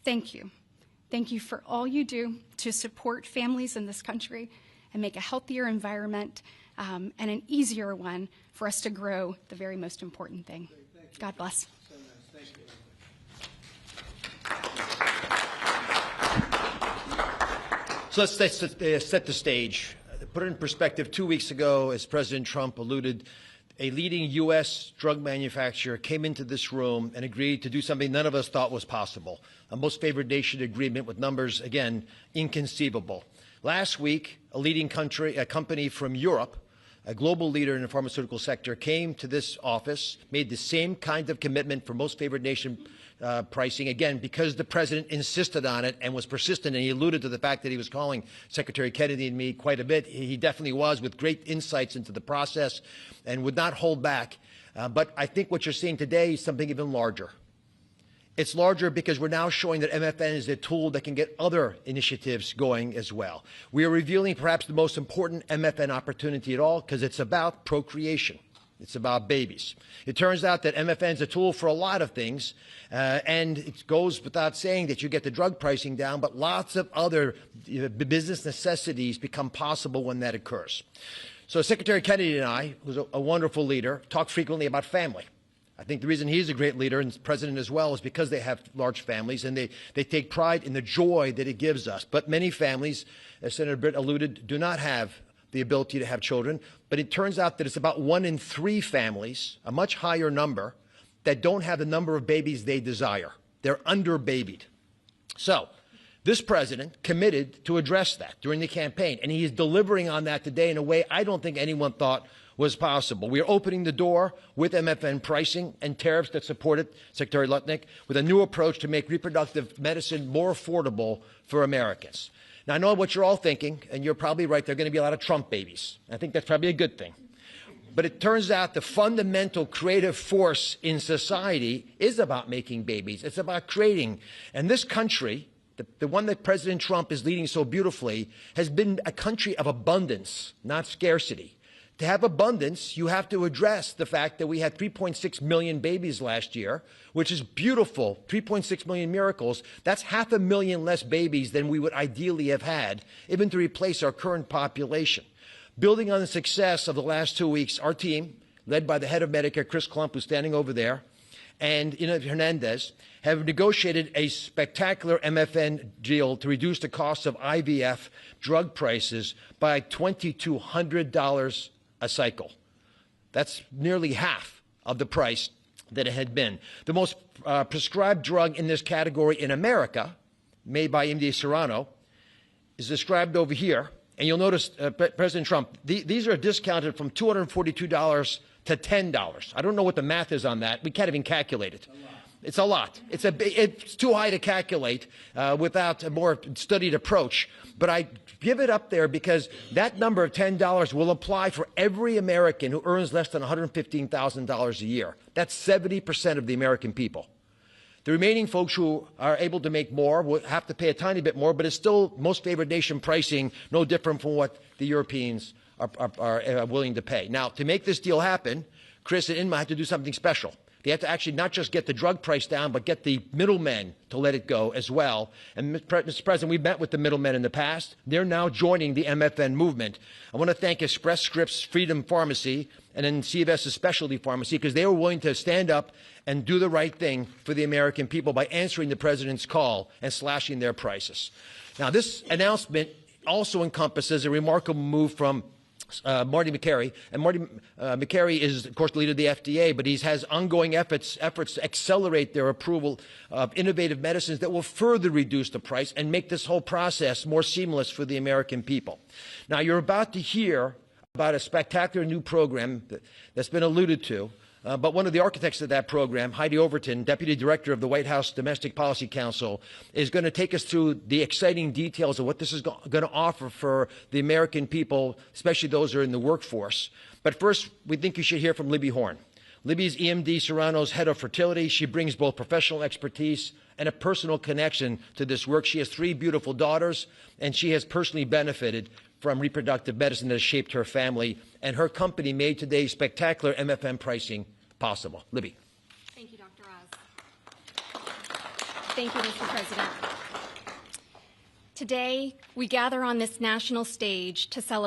thank you. Thank you for all you do to support families in this country and make a healthier environment and an easier one for us to grow the very most important thing. God bless. So let's set the stage. Put it in perspective, 2 weeks ago, as President Trump alluded, a leading U.S. drug manufacturer came into this room and agreed to do something none of us thought was possible, a most favored nation agreement with numbers, again, inconceivable. Last week, a leading company from Europe, a global leader in the pharmaceutical sector, came to this office, made the same kind of commitment for most favored nation pricing, again, because the president insisted on it and was persistent, and he alluded to the fact that he was calling Secretary Kennedy and me quite a bit. He definitely was, with great insights into the process and would not hold back. But I think what you're seeing today is something even larger. It's larger because we're now showing that MFN is a tool that can get other initiatives going as well. We are revealing perhaps the most important MFN opportunity at all because it's about procreation. It's about babies. It turns out that MFN is a tool for a lot of things, and it goes without saying that you get the drug pricing down, but lots of other business necessities become possible when that occurs. So Secretary Kennedy and I, who's a wonderful leader, talk frequently about family. I think the reason he's a great leader, and president as well, is because they have large families and they take pride in the joy that it gives us. But many families, as Senator Britt alluded, do not have the ability to have children. But it turns out that it's about 1 in 3 families, a much higher number, that don't have the number of babies they desire. They're under-babied. So this president committed to address that during the campaign, and he is delivering on that today in a way I don't think anyone thought was possible. We are opening the door with MFN pricing and tariffs that support it, Secretary Lutnick, with a new approach to make reproductive medicine more affordable for Americans. Now, I know what you're all thinking, and you're probably right. There are going to be a lot of Trump babies. I think that's probably a good thing. But it turns out the fundamental creative force in society is about making babies. It's about creating. And this country, the one that President Trump is leading so beautifully, has been a country of abundance, not scarcity. To have abundance, you have to address the fact that we had 3.6 million babies last year, which is beautiful, 3.6 million miracles. That's 500,000 less babies than we would ideally have had, even to replace our current population. Building on the success of the last 2 weeks, our team, led by the head of Medicare, Chris Klump, who's standing over there, and Ina Hernandez, have negotiated a spectacular MFN deal to reduce the cost of IVF drug prices by $2,200 a cycle. That's nearly half of the price that it had been. The most prescribed drug in this category in America, made by EMD Serrano, is described over here. And you'll notice, President Trump, these are discounted from $242 to $10. I don't know what the math is on that. We can't even calculate it. It's a lot. It's too high to calculate without a more studied approach. But I give it up there because that number of $10 will apply for every American who earns less than $115,000 a year. That's 70% of the American people. The remaining folks who are able to make more will have to pay a tiny bit more, but it's still most favored nation pricing, no different from what the Europeans are willing to pay. Now, to make this deal happen, Chris and Inma had to do something special. They have to actually not just get the drug price down, but get the middlemen to let it go as well. And, Mr. President, we've met with the middlemen in the past. They're now joining the MFN movement. I want to thank Express Scripts Freedom Pharmacy and then CVS's Specialty Pharmacy because they were willing to stand up and do the right thing for the American people by answering the president's call and slashing their prices. Now, this announcement also encompasses a remarkable move from Marty Makary. And Marty Makary is, of course, the leader of the FDA, but he has ongoing efforts to accelerate their approval of innovative medicines that will further reduce the price and make this whole process more seamless for the American people. Now, you're about to hear about a spectacular new program that's been alluded to. But one of the architects of that program, Heidi Overton, Deputy Director of the White House Domestic Policy Council, is going to take us through the exciting details of what this is going to offer for the American people, especially those who are in the workforce. But first, we think you should hear from Libby Horn. Libby's EMD Serrano's head of fertility. She brings both professional expertise and a personal connection to this work. She has 3 beautiful daughters, and she has personally benefited from reproductive medicine that has shaped her family. And her company made today's spectacular MFN pricing possible. Libby. Thank you, Dr. Oz. Thank you, Mr. President. Today, we gather on this national stage to celebrate